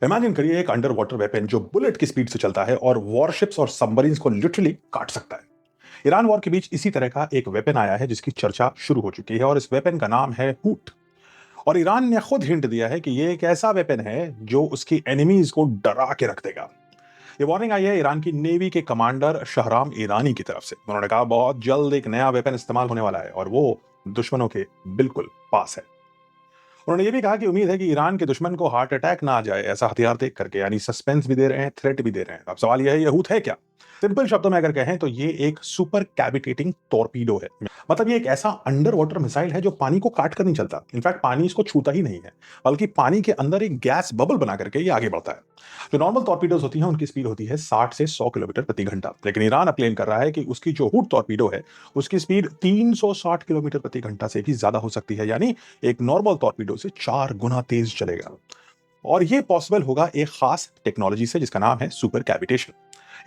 Imagine करिए एक under water weapon जो बुलेट की स्पीड से चलता है और वॉरशिप्स और सबमरीन्स को लिटरली काट सकता है। ईरान वॉर के बीच इसी तरह का एक वेपन आया है जिसकी चर्चा शुरू हो चुकी है और इस वेपन का नाम है हूट। और ईरान ने खुद हिंट दिया है कि ये एक ऐसा वेपन है जो उसकी एनिमीज को डरा के रख देगा। ये वार्निंग आई है ईरान की नेवी के कमांडर शहराम ईरानी की तरफ से। उन्होंने कहा बहुत जल्द एक नया वेपन इस्तेमाल होने वाला है और वो दुश्मनों के बिल्कुल पास है। उन्होंने ये भी कहा कि उम्मीद है कि ईरान के दुश्मन को हार्ट अटैक ना आ जाए ऐसा हथियार देख करके, यानी सस्पेंस भी दे रहे हैं, थ्रेट भी दे रहे हैं। अब सवाल यह है, ये हूत है क्या? सिंपल शब्दों में अगर कहें तो ये एक सुपर कैविटेटिंग टॉर्पीडो है। मतलब ये एक ऐसा अंडर वाटर मिसाइल है जो पानी को काट कर नहीं चलता। इनफैक्ट पानी इसको छूता ही नहीं है, बल्कि पानी के अंदर एक गैस बबल बना करके ये आगे बढ़ता है। जो नॉर्मल टॉर्पीडोज होती हैं उनकी स्पीड होती है 60 से 100 किलोमीटर प्रति घंटा, लेकिन ईरान अब क्लेम कर रहा है कि उसकी जो हुड टॉर्पीडो है उसकी स्पीड 360 किलोमीटर प्रति घंटा से भी ज्यादा हो सकती है, यानी एक नॉर्मल टॉर्पीडो से 4 गुना तेज चलेगा। और ये पॉसिबल होगा एक खास टेक्नोलॉजी से जिसका नाम है सुपर कैविटेशन।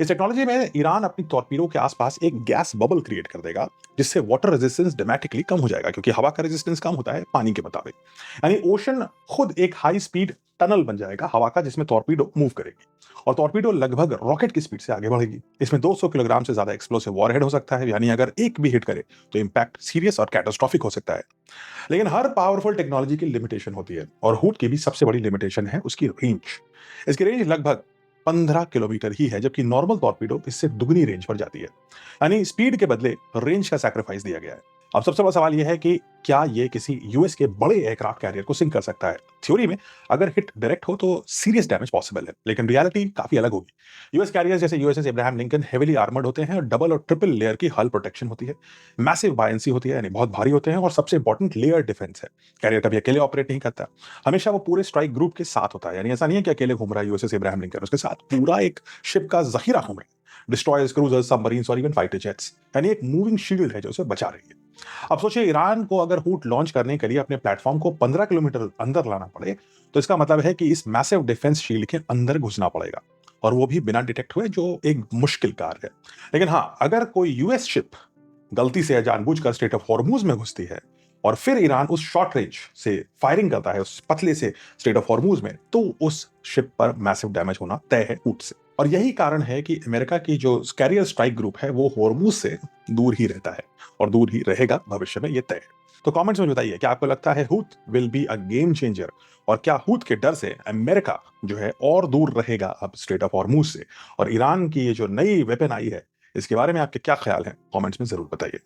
इस टेक्नोलॉजी में ईरान अपनी टॉर्पीडो के आसपास एक गैस बबल क्रिएट कर देगा, जिससे वाटर रेजिस्टेंस ड्रामेटिकली कम हो जाएगा, क्योंकि हवा का रेजिस्टेंस कम होता है पानी के मुताबिक। यानी ओशन खुद एक हाई स्पीड टनल बन जाएगा हवा का, जिसमें टॉर्पीडो मूव करेगी और टॉर्पीडो लगभग रॉकेट की स्पीड से आगे बढ़ेगी। इसमें 200 किलोग्राम से ज्यादा एक्सप्लोसिव वॉरहेड हो सकता है, यानी अगर एक भी हिट करे तो इंपैक्ट सीरियस और कैटास्ट्रॉफिक हो सकता है। लेकिन हर पावरफुल टेक्नोलॉजी की लिमिटेशन होती है और हूट की भी सबसे बड़ी लिमिटेशन है उसकी रेंज। इसकी रेंज लगभग 15 किलोमीटर ही है, जबकि नॉर्मल टॉर्पीडो इससे दुगनी रेंज पर जाती है। यानी स्पीड के बदले रेंज का सैक्रिफाइस दिया गया है। अब सबसे बड़ा सवाल यह है कि क्या यह किसी यूएस के बड़े एयरक्राफ्ट कैरियर को सिंक कर सकता है? थ्योरी में अगर हिट डायरेक्ट हो तो सीरियस डैमेज पॉसिबल है, लेकिन रियलिटी काफी अलग होगी। यूएस कैरियर्स जैसे USS Ibrahim Lincoln heavily armoured होते हैं और डबल और ट्रिपल लेयर की हल प्रोटेक्शन होती है। मैसिव बायंसी होती है, यानी बहुत भारी होते हैं, और सबसे इंपॉर्टेंट लेयर डिफेंस है। कैरियर कभी अकेले ऑपरेट नहीं करता, हमेशा वो पूरे स्ट्राइक ग्रुप के साथ होता है। यानी ऐसा नहीं है कि अकेले घूम रहा है यूएसएस इब्राहिम लिंकन, उसके साथ पूरा एक शिप का जखीरा घूमे, डिस्ट्रॉयर्स, क्रूजर्स, सबमरीन्स और इवन फाइटर जेट्स। यानी एक मूविंग शील्ड है जो उसे बचा रही है। अब सोचिए ईरान को अगर हूट लॉन्च करने के लिए अपने प्लेटफॉर्म को 15 किलोमीटर अंदर लाना पड़े, तो इसका मतलब है कि इस मैसिव डिफेंस शील्ड के अंदर घुसना पड़ेगा, और वो भी बिना डिटेक्ट हुए, जो एक मुश्किल कार्य है। लेकिन हां, अगर कोई यूएस शिप गलती से या जानबूझकर स्ट्रेट ऑफ हॉर्मूज में घुसती है और फिर ईरान उस शॉर्ट रेंज से फायरिंग करता है उस पतले से स्ट्रेट ऑफ हॉर्मूज में, तो उस शिप पर मैसिव डैमेज होना तय है ऊट से। और यही कारण है कि अमेरिका की जो कैरियर स्ट्राइक ग्रुप है वो हॉर्मूज से दूर ही रहता है और दूर ही रहेगा भविष्य में, ये तय है। तो कमेंट्स में बताइए, क्या आपको लगता है हूथ will be a game changer? और क्या हूथ के डर से अमेरिका जो है और दूर रहेगा अब स्ट्रेट ऑफ हॉर्मूज से? और ईरान की ये जो नई वेपन आई है, इसके बारे में आपके क्या ख्याल हैं? कमेंट्स में जरूर बताइए।